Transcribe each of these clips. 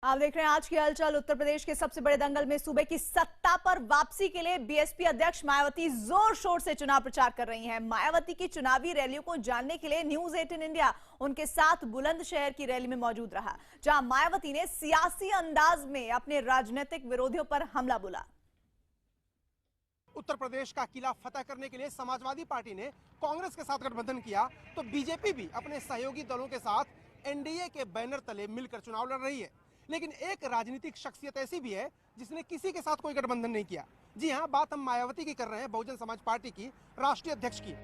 आप देख रहे हैं आज की हलचल। उत्तर प्रदेश के सबसे बड़े दंगल में सूबे की सत्ता पर वापसी के लिए बीएसपी अध्यक्ष मायावती जोर शोर से चुनाव प्रचार कर रही हैं। मायावती की चुनावी रैलियों को जानने के लिए न्यूज 18 इंडिया उनके साथ बुलंदशहर की रैली में मौजूद रहा, जहां मायावती ने सियासी अंदाज में अपने राजनीतिक विरोधियों पर हमला बोला। उत्तर प्रदेश का किला फतह करने के लिए समाजवादी पार्टी ने कांग्रेस के साथ गठबंधन किया, तो बीजेपी भी अपने सहयोगी दलों के साथ एनडीए के बैनर तले मिलकर चुनाव लड़ रही है। लेकिन एक राजनीतिक शख्सियत ऐसी भी है जिसने किसी के साथ कोई गठबंधन नहीं किया। जी हां, बात हम मायावती की कर रहे हैं, बहुजन समाज पार्टी की राष्ट्रीय अध्यक्ष की।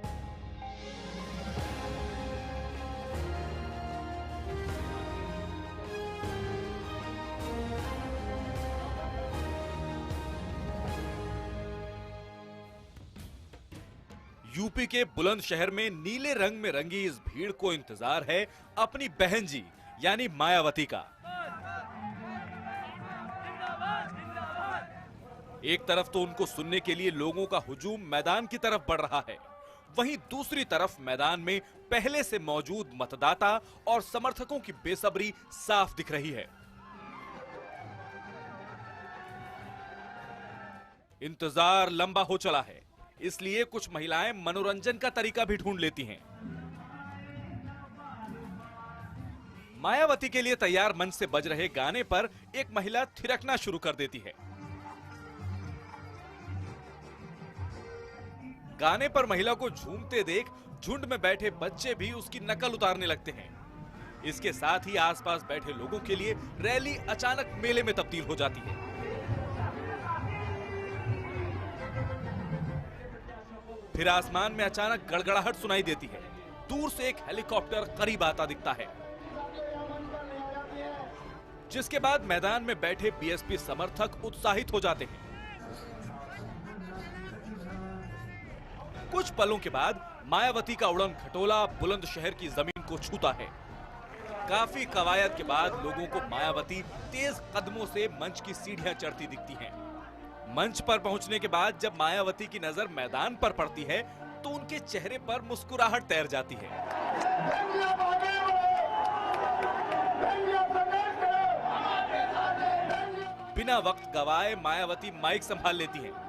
यूपी के बुलंदशहर में नीले रंग में रंगी इस भीड़ को इंतजार है अपनी बहन जी यानी मायावती का। एक तरफ तो उनको सुनने के लिए लोगों का हुजूम मैदान की तरफ बढ़ रहा है, वहीं दूसरी तरफ मैदान में पहले से मौजूद मतदाता और समर्थकों की बेसब्री साफ दिख रही है। इंतजार लंबा हो चला है, इसलिए कुछ महिलाएं मनोरंजन का तरीका भी ढूंढ लेती हैं। मायावती के लिए तैयार मंच से बज रहे गाने पर एक महिला थिरकना शुरू कर देती है। गाने पर महिला को झूमते देख झुंड में बैठे बच्चे भी उसकी नकल उतारने लगते हैं। इसके साथ ही आसपास बैठे लोगों के लिए रैली अचानक मेले में तब्दील हो जाती है। फिर आसमान में अचानक गड़गड़ाहट सुनाई देती है। दूर से एक हेलीकॉप्टर करीब आता दिखता है, जिसके बाद मैदान में बैठे बीएसपी समर्थक उत्साहित हो जाते हैं। कुछ पलों के बाद मायावती का उड़न खटोला बुलंदशहर की जमीन को छूता है। काफी कवायद के बाद लोगों को मायावती तेज कदमों से मंच की सीढ़ियां चढ़ती दिखती हैं। मंच पर पहुंचने के बाद जब मायावती की नजर मैदान पर पड़ती है तो उनके चेहरे पर मुस्कुराहट तैर जाती है। बिना वक्त गवाए मायावती माइक संभाल लेती हैं।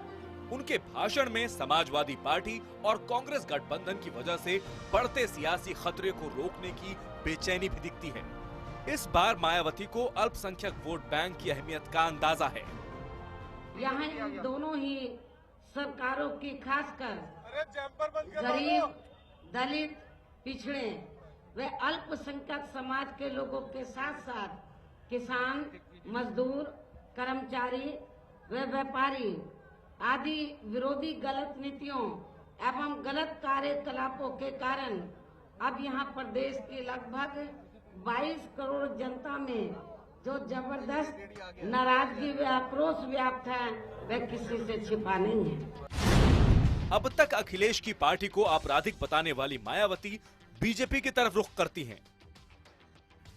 उनके भाषण में समाजवादी पार्टी और कांग्रेस गठबंधन की वजह से बढ़ते सियासी खतरे को रोकने की बेचैनी भी दिखती है। इस बार मायावती को अल्पसंख्यक वोट बैंक की अहमियत का अंदाजा है। यहाँ दोनों ही सरकारों की खासकर गरीब, दलित, पिछड़े व अल्पसंख्यक समाज के लोगों के साथ साथ किसान, मजदूर, कर्मचारी व व्यापारी आदि विरोधी गलत नीतियों एवं गलत कार्यकलापों के कारण अब यहाँ प्रदेश की लगभग 22 करोड़ जनता में जो जबरदस्त नाराजगी व आक्रोश व्याप्त है वह किसी से छिपा नहीं है। अब तक अखिलेश की पार्टी को आपराधिक बताने वाली मायावती बीजेपी की तरफ रुख करती हैं।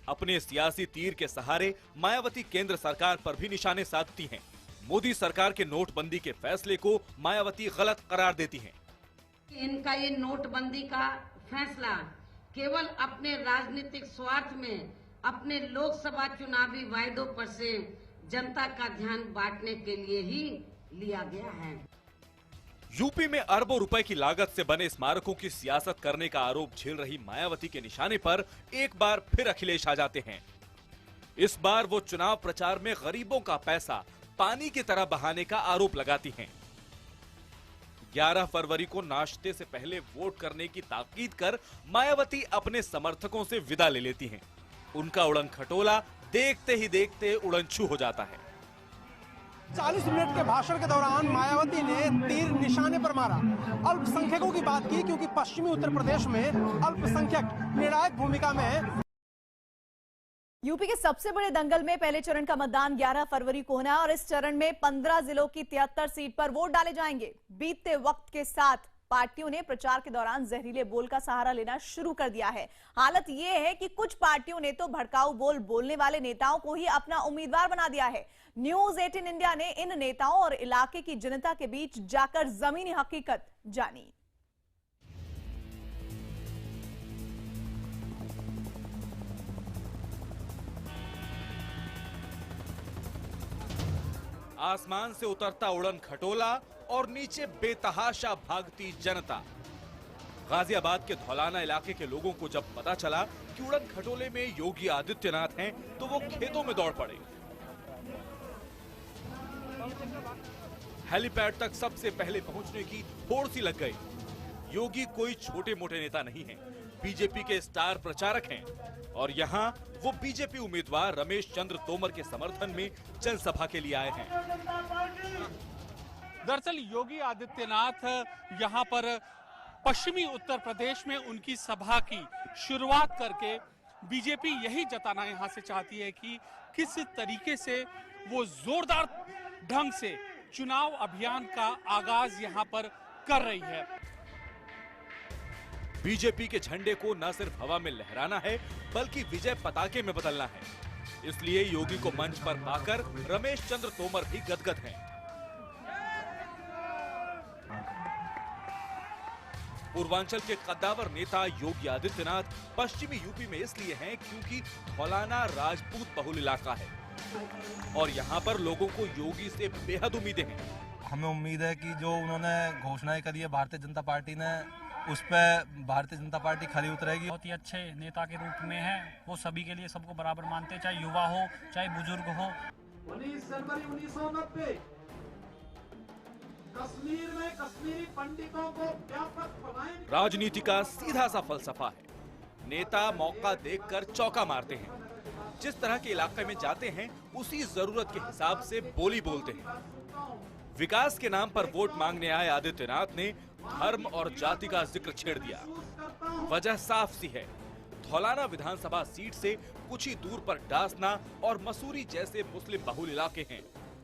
अपने सियासी तीर के सहारे मायावती केंद्र सरकार पर भी निशाने साधती हैं। मोदी सरकार के नोटबंदी के फैसले को मायावती गलत करार देती हैं। इनका ये नोटबंदी का फैसला केवल अपने राजनीतिक स्वार्थ में अपने लोकसभा चुनावी वायदों पर से जनता का ध्यान बांटने के लिए ही लिया गया है। यूपी में अरबों रुपए की लागत से बने स्मारकों की सियासत करने का आरोप झेल रही मायावती के निशाने पर एक बार फिर अखिलेश आ जाते हैं। इस बार वो चुनाव प्रचार में गरीबों का पैसा पानी की तरह बहाने का आरोप लगाती हैं। 11 फरवरी को नाश्ते से पहले वोट करने की ताकीद कर मायावती अपने समर्थकों से विदा ले लेती हैं। उनका उड़न खटोला देखते ही देखते उड़नछू हो जाता है। 40 मिनट के भाषण के दौरान मायावती ने तीर निशाने पर मारा। अल्पसंख्यकों की बात की, क्योंकि पश्चिमी उत्तर प्रदेश में अल्पसंख्यक निर्णायक भूमिका में है। यूपी के सबसे बड़े दंगल में पहले चरण का मतदान 11 फरवरी को होना है और इस चरण में 15 जिलों की 73 सीट पर वोट डाले जाएंगे। बीतते वक्त के साथ पार्टियों ने प्रचार के दौरान जहरीले बोल का सहारा लेना शुरू कर दिया है। हालत यह है कि कुछ पार्टियों ने तो भड़काऊ बोल बोलने वाले नेताओं को ही अपना उम्मीदवार बना दिया है। न्यूज 18 इंडिया ने इन नेताओं और इलाके की जनता के बीच जाकर जमीनी हकीकत जानी। आसमान से उतरता उड़न खटोला और नीचे बेतहाशा भागती जनता। गाजियाबाद के धौलाना इलाके के लोगों को जब पता चला कि उड़न खटोले में योगी आदित्यनाथ हैं, तो वो खेतों में दौड़ पड़े। हेलीपैड तक सबसे पहले पहुंचने की होड़ सी लग गई। योगी कोई छोटे मोटे नेता नहीं हैं, बीजेपी के स्टार प्रचारक हैं और यहाँ वो बीजेपी उम्मीदवार रमेश चंद्र तोमर के समर्थन में जनसभा के लिए आए हैं। दरअसल योगी आदित्यनाथ यहाँ पर पश्चिमी उत्तर प्रदेश में उनकी सभा की शुरुआत करके बीजेपी यही जताना यहाँ से चाहती है कि किस तरीके से वो जोरदार ढंग से चुनाव अभियान का आगाज यहाँ पर कर रही है। बीजेपी के झंडे को न सिर्फ हवा में लहराना है, बल्कि विजय पताके में बदलना है। इसलिए योगी को मंच पर पाकर रमेश चंद्र तोमर भी गदगद हैं। पूर्वांचल के कद्दावर नेता योगी आदित्यनाथ पश्चिमी यूपी में इसलिए हैं क्योंकि धौलाना राजपूत बहुल इलाका है और यहाँ पर लोगों को योगी से बेहद उम्मीदें हैं। हमें उम्मीद है कि जो उन्होंने घोषणाएं करी है भारतीय जनता पार्टी ने, उस पर भारतीय जनता पार्टी खरी उतरेगी। बहुत ही अच्छे नेता के रूप में है, वो सभी के लिए सबको बराबर मानते हैं, चाहे युवा हो चाहे बुजुर्ग हो। 19 जनवरी 1990 कश्मीर में कश्मीरी पंडितों को व्यापक पलायन। राजनीति का सीधा सा फलसफा है, नेता मौका देखकर चौका मारते हैं। जिस तरह के इलाके में जाते हैं उसी जरूरत के हिसाब से बोली बोलते हैं। विकास के नाम पर वोट मांगने आए आदित्यनाथ ने धर्म और जाति का जिक्र छेड़ दिया। वजह साफ सी है, धौलाना विधानसभा सीट से कुछ ही दूर पर डासना और मसूरी जैसे मुस्लिम बहुल इलाके हैं।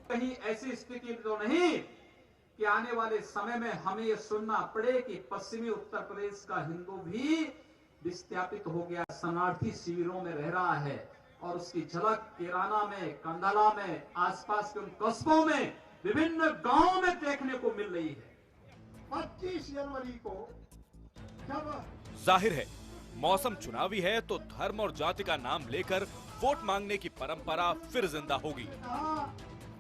कहीं ऐसी स्थिति तो नहीं कि आने वाले समय में हमें ये सुनना पड़े कि पश्चिमी उत्तर प्रदेश का हिंदू भी विस्थापित हो गया, शरणार्थी शिविरों में रह रहा है और उसकी झलक केराना में, कंधाला में, आसपास के उन कस्बों में, विभिन्न गांवों में देखने को मिल रही है। 25 जनवरी को जब जाहिर है मौसम चुनावी है तो धर्म और जाति का नाम लेकर वोट मांगने की परंपरा फिर जिंदा होगी।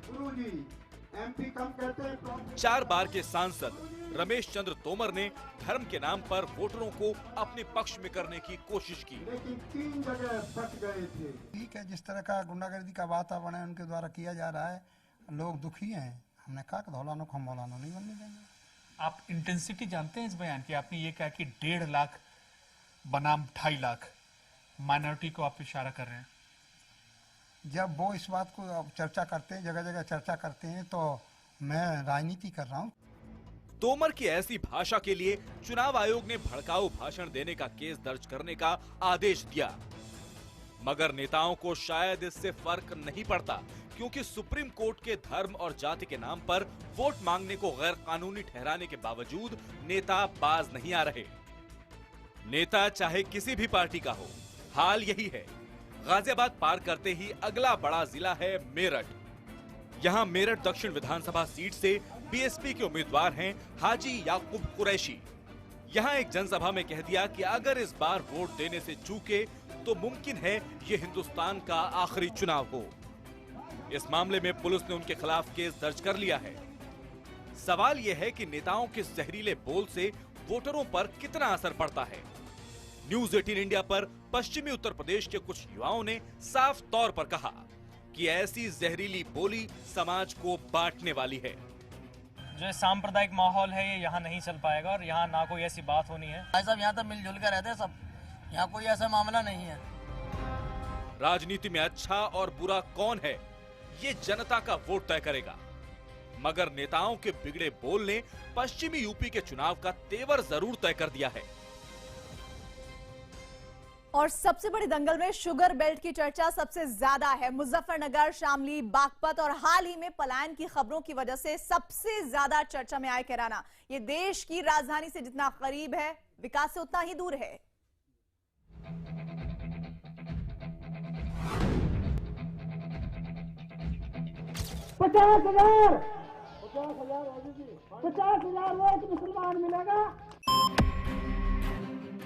गुरुजी एमपी कम कहते हैं। 4 बार के सांसद रमेश चंद्र तोमर ने धर्म के नाम पर वोटरों को अपने पक्ष में करने की कोशिश की, लेकिन 3 जगह फट गए थे। ठीक है, जिस तरह का गुंडागर्दी का वातावरण है उनके द्वारा किया जा रहा है, लोग दुखी हैं। हमने कहा कि धौलाना को हम मौलाना नहीं बनने देंगे। आप इंटेंसिटी जानते हैं इस बयान की? आपने ये कहा कि 1.5 लाख बनाम 2.5 लाख माइनॉरिटी को आप इशारा कर रहे हैं। जब वो इस बात को चर्चा करते हैं, जगह जगह चर्चा करते हैं, तो मैं राजनीति कर रहा हूँ। तोमर की ऐसी भाषा के लिए चुनाव आयोग ने भड़काऊ भाषण देने का केस दर्ज करने का आदेश दिया, मगर नेताओं को शायद इससे फर्क नहीं पड़ता क्योंकि सुप्रीम कोर्ट के धर्म और जाति के नाम पर वोट मांगने को गैर कानूनी ठहराने के बावजूद नेता बाज नहीं आ रहे। नेता चाहे किसी भी पार्टी का हो, हाल यही है। गाजियाबाद पार करते ही अगला बड़ा जिला है मेरठ। यहाँ मेरठ दक्षिण विधानसभा सीट से बीएसपी के उम्मीदवार हैं हाजी याकूब कुरैशी। यहाँ एक जनसभा में कह दिया कि अगर इस बार वोट देने से चूके तो मुमकिन है ये हिंदुस्तान का आखिरी चुनाव हो। इस मामले में पुलिस ने उनके खिलाफ केस दर्ज कर लिया है। सवाल यह है कि नेताओं के जहरीले बोल से वोटरों पर कितना असर पड़ता है। न्यूज 18 इंडिया पर पश्चिमी उत्तर प्रदेश के कुछ युवाओं ने साफ तौर पर कहा कि ऐसी जहरीली बोली समाज को बांटने वाली है। जो सांप्रदायिक माहौल है ये यहाँ नहीं चल पाएगा और यहाँ ना कोई ऐसी बात होनी है। भाई साहब यहाँ तो मिलजुल कर रहते हैं सब, यहाँ कोई ऐसा मामला नहीं है। राजनीति में अच्छा और बुरा कौन है ये जनता का वोट तय करेगा, मगर नेताओं के बिगड़े बोल ने पश्चिमी यूपी के चुनाव का तेवर जरूर तय कर दिया है। और सबसे बड़ी दंगल में शुगर बेल्ट की चर्चा सबसे ज्यादा है। मुजफ्फरनगर, शामली, बागपत और हाल ही में पलायन की खबरों की वजह से सबसे ज्यादा चर्चा में आए कैराना। ये देश की राजधानी से जितना करीब है, विकास से उतना ही दूर है। पचास हजार वोट मुसलमान मिलेगा।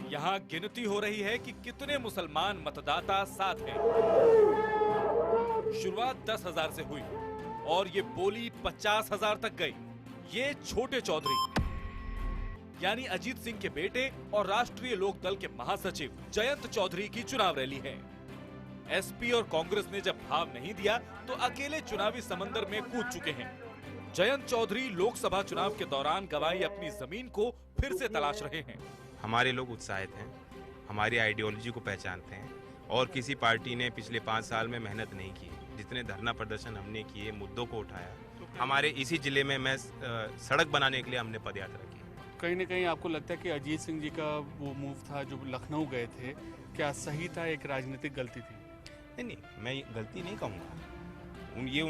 यहाँ गिनती हो रही है कि कितने मुसलमान मतदाता साथ हैं। शुरुआत 10,000 से हुई और ये बोली 50,000 तक गई। ये छोटे चौधरी यानी अजीत सिंह के बेटे और राष्ट्रीय लोकदल के महासचिव जयंत चौधरी की चुनाव रैली है। एसपी और कांग्रेस ने जब भाव नहीं दिया तो अकेले चुनावी समंदर में कूद चुके हैं। जयंत चौधरी लोकसभा चुनाव के दौरान गंवाई अपनी जमीन को फिर से तलाश रहे हैं। हमारे लोग उत्साहित हैं, हमारी आइडियोलॉजी को पहचानते हैं और किसी पार्टी ने पिछले 5 साल में मेहनत नहीं की। जितने धरना प्रदर्शन हमने किए, मुद्दों को उठाया, हमारे इसी जिले में मैं सड़क बनाने के लिए हमने पदयात्रा की। कहीं न कहीं आपको लगता है कि अजीत सिंह जी का वो मूव था जो लखनऊ गए थे, क्या सही था, एक राजनीतिक गलती थी? नहीं, मैं गलती नहीं कहूँगा, ये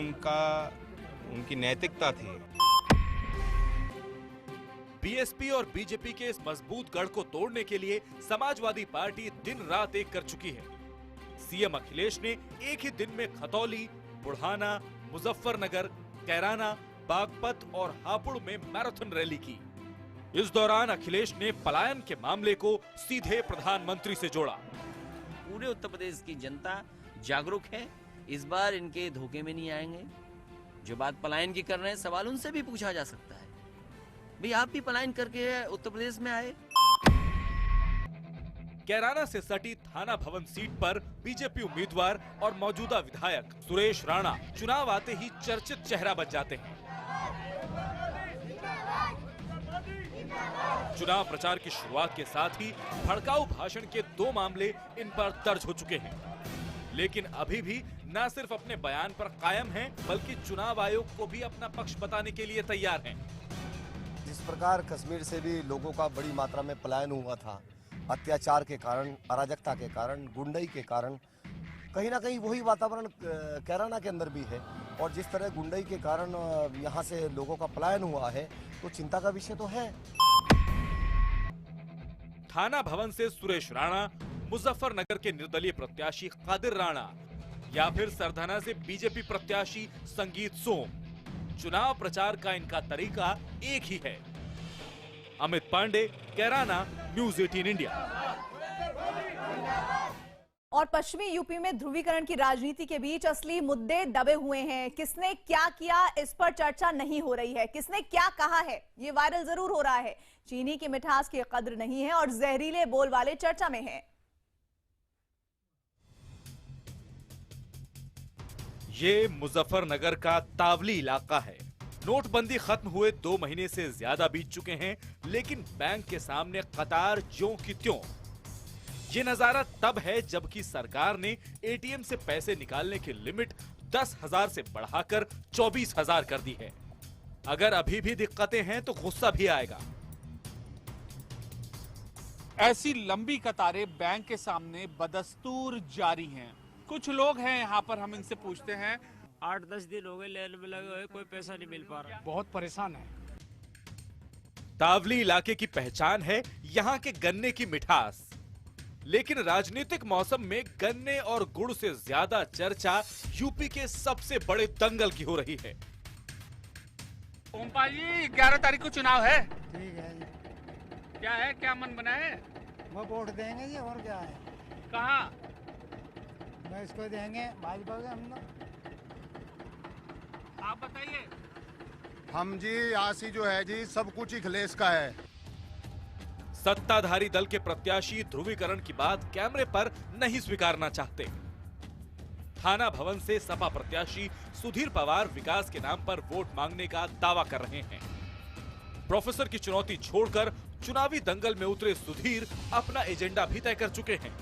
उनकी नैतिकता थी। बीएसपी और बीजेपी के इस मजबूत गढ़ को तोड़ने के लिए समाजवादी पार्टी दिन रात एक कर चुकी है। सीएम अखिलेश ने एक ही दिन में खतौली, बुढ़ाना, मुजफ्फरनगर, कैराना, बागपत और हापुड़ में मैराथन रैली की। इस दौरान अखिलेश ने पलायन के मामले को सीधे प्रधानमंत्री से जोड़ा। पूरे उत्तर प्रदेश की जनता जागरूक है, इस बार इनके धोखे में नहीं आएंगे। जो बात पलायन की कर रहे हैं, सवाल उनसे भी पूछा जा सकता है, भाई आप भी पलायन करके उत्तर प्रदेश में आए। कैराना से सटी थाना भवन सीट पर बीजेपी उम्मीदवार और मौजूदा विधायक सुरेश राणा चुनाव आते ही चर्चित चेहरा बन जाते हैं। चुनाव प्रचार की शुरुआत के साथ ही भड़काऊ भाषण के 2 मामले इन पर दर्ज हो चुके हैं, लेकिन अभी भी न सिर्फ अपने बयान पर कायम हैं, बल्कि चुनाव आयोग को भी अपना पक्ष बताने के लिए तैयार हैं। जिस प्रकार कश्मीर से भी लोगों का बड़ी मात्रा में पलायन हुआ था, अत्याचार के कारण, अराजकता के कारण, गुंडई के कारण, कहीं ना कहीं वही वातावरण कैराना के अंदर भी है। और जिस तरह गुंडई के कारण यहाँ से लोगों का पलायन हुआ है, तो चिंता का विषय तो है। थाना भवन से सुरेश राणा, मुजफ्फरनगर के निर्दलीय प्रत्याशी कादिर राणा या फिर सरधना से बीजेपी प्रत्याशी संगीत सोम, चुनाव प्रचार का इनका तरीका एक ही है। Amit Pandey, Kairana, news 18 India. और पश्चिमी यूपी में ध्रुवीकरण की राजनीति के बीच असली मुद्दे दबे हुए हैं। किसने क्या किया, इस पर चर्चा नहीं हो रही है। किसने क्या कहा है, ये वायरल जरूर हो रहा है। चीनी की मिठास की कद्र नहीं है और जहरीले बोल वाले चर्चा में हैं। ये मुजफ्फरनगर का तावली इलाका है। नोटबंदी खत्म हुए 2 महीने से ज्यादा बीत चुके हैं, लेकिन बैंक के सामने कतार ज्यों की त्यों। ये नजारा तब है जबकि सरकार ने एटीएम से पैसे निकालने की लिमिट 10,000 से बढ़ाकर 24,000 कर दी है। अगर अभी भी दिक्कतें हैं तो गुस्सा भी आएगा। ऐसी लंबी कतारें बैंक के सामने बदस्तूर जारी हैं। कुछ लोग हैं यहाँ पर, हम इनसे पूछते हैं। 8-10 दिन हो गए लेन में लगे हुए, कोई पैसा नहीं मिल पा रहा, बहुत परेशान है। तावली इलाके की पहचान है यहाँ के गन्ने की मिठास, लेकिन राजनीतिक मौसम में गन्ने और गुड़ से ज्यादा चर्चा यूपी के सबसे बड़े दंगल की हो रही है। ओमपाल जी, 11 तारीख को चुनाव है। ठीक है जी। क्या है, क्या मन बना है? वो वोट देंगे जी, और क्या है। कहाँ? मैं इसको देंगे भाजपा के। हम लोग, आप बताइए। हम जी आसी जो है जी, सब कुछ अखिलेश का है। सत्ताधारी दल के प्रत्याशी ध्रुवीकरण की बात कैमरे पर नहीं स्वीकारना चाहते। थाना भवन से सपा प्रत्याशी सुधीर पवार विकास के नाम पर वोट मांगने का दावा कर रहे हैं। प्रोफेसर की चुनौती छोड़कर चुनावी दंगल में उतरे सुधीर अपना एजेंडा भी तय कर चुके हैं।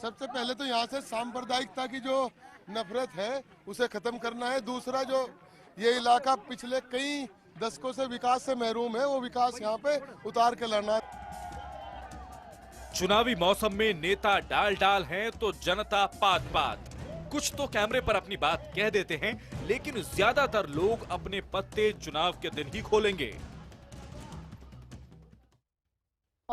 सबसे पहले तो यहाँ से सांप्रदायिकता की जो नफरत है उसे खत्म करना है। दूसरा, जो ये इलाका पिछले कई दशकों से विकास से महरूम है, वो विकास यहाँ पे उतार के लाना है। चुनावी मौसम में नेता डाल डाल हैं तो जनता पात पात। कुछ तो कैमरे पर अपनी बात कह देते हैं, लेकिन ज्यादातर लोग अपने पत्ते चुनाव के दिन ही खोलेंगे।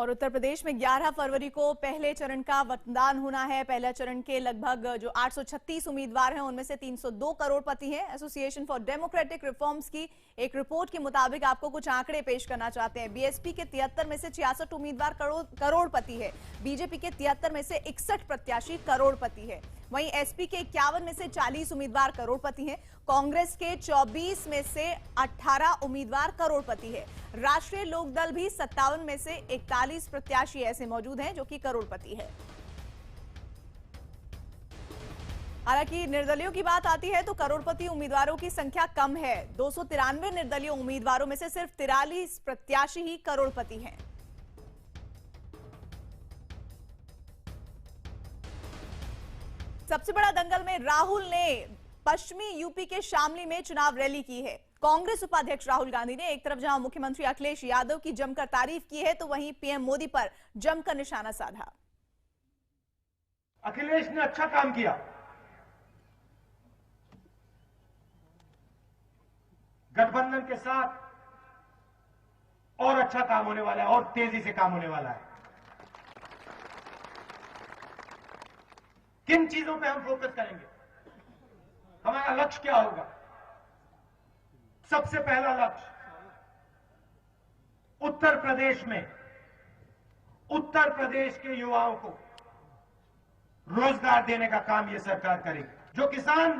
और उत्तर प्रदेश में 11 फरवरी को पहले चरण का मतदान होना है। पहला चरण के लगभग जो 836 उम्मीदवार हैं उनमें से 302 करोड़पति हैं। एसोसिएशन फॉर डेमोक्रेटिक रिफॉर्म्स की एक रिपोर्ट के मुताबिक आपको कुछ आंकड़े पेश करना चाहते हैं। बीएसपी के 73 में से 66 उम्मीदवार करोड़पति है। बीजेपी के 73 में से 61 प्रत्याशी करोड़पति है। वहीं एसपी के 51 में से 40 उम्मीदवार करोड़पति हैं। कांग्रेस के 24 में से 18 उम्मीदवार करोड़पति है। राष्ट्रीय लोकदल भी 57 में से 41 प्रत्याशी ऐसे मौजूद हैं जो कि करोड़पति है। हालांकि निर्दलीयों की बात आती है तो करोड़पति उम्मीदवारों की संख्या कम है। 293 निर्दलीय उम्मीदवारों में से सिर्फ 43 प्रत्याशी ही करोड़पति हैं। सबसे बड़ा दंगल में राहुल ने पश्चिमी यूपी के शामली में चुनाव रैली की है। कांग्रेस उपाध्यक्ष राहुल गांधी ने एक तरफ जहां मुख्यमंत्री अखिलेश यादव की जमकर तारीफ की है तो वहीं पीएम मोदी पर जमकर निशाना साधा। अखिलेश ने अच्छा काम किया, गठबंधन के साथ और अच्छा काम होने वाला है और तेजी से काम होने वाला है। किन चीजों पे हम फोकस करेंगे, हमारा लक्ष्य क्या होगा? सबसे पहला लक्ष्य उत्तर प्रदेश में उत्तर प्रदेश के युवाओं को रोजगार देने का काम यह सरकार करेगी। जो किसान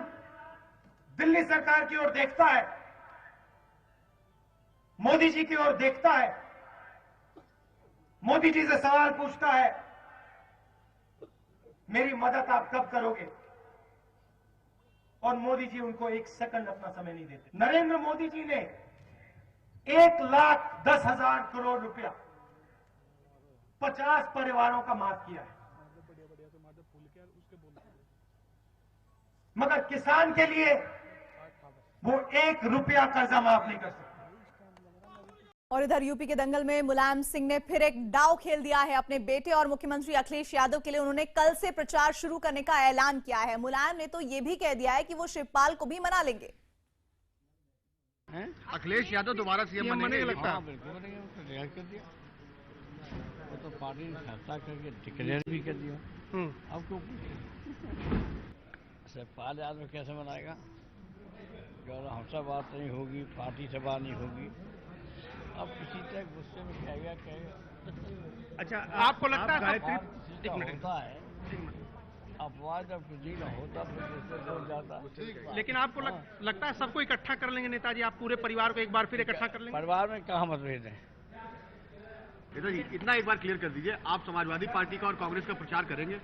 दिल्ली सरकार की ओर देखता है, मोदी जी की ओर देखता है, मोदी जी से सवाल पूछता है मेरी मदद आप कब करोगे, और मोदी जी उनको एक सेकंड अपना समय नहीं देते। नरेंद्र मोदी जी ने 1,10,000 करोड़ रुपया 50 परिवारों का माफ किया है, मगर किसान के लिए वो 1 रुपया कर्जा माफ नहीं कर सकते। और इधर यूपी के दंगल में मुलायम सिंह ने फिर एक दांव खेल दिया है अपने बेटे और मुख्यमंत्री अखिलेश यादव के लिए। उन्होंने कल से प्रचार शुरू करने का ऐलान किया है। मुलायम ने तो ये भी कह दिया है कि वो शिवपाल को भी मना लेंगे। अखिलेश यादव दोबारा सीएम बनेंगे लगता है? बिल्कुल बनेंगे, तो डिक्लेयर कर दिया, वो तो पार्टी ने फैसला करके डिक्लेयर भी कर दिया। अब क्यों शिवपाल यादव कैसे बनाएगा? जो हमसे बात नहीं होगी, पार्टी से बात नहीं होगी, अब किसी तक गुस्से में कहेगा। अच्छा, आपको लगता है होता है अपवाद, जब किसी का होता तो जाता। लेकिन आपको लगता है सबको इकट्ठा कर लेंगे नेताजी? आप पूरे परिवार को एक बार फिर इकट्ठा कर लेंगे? परिवार में कहाँ मतभेद है? नेताजी इतना एक बार क्लियर कर दीजिए, आप समाजवादी पार्टी का और कांग्रेस का प्रचार करेंगे?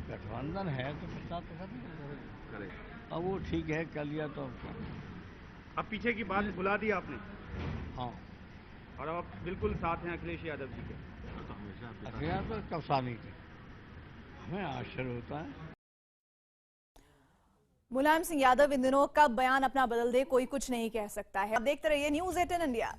गठबंधन है तो प्रचार तो करें। अब वो ठीक है, कर लिया तो अब पीछे की बात भुला दी आपने? हाँ। और अब आप बिल्कुल साथ हैं अखिलेश यादव जी के? अखिलेश यादव कब साथ नहीं थे, हमें आश्चर्य होता है। मुलायम सिंह यादव इन दिनों कब बयान अपना बदल दे कोई कुछ नहीं कह सकता है। अब देखते रहिए न्यूज़ 18 इंडिया।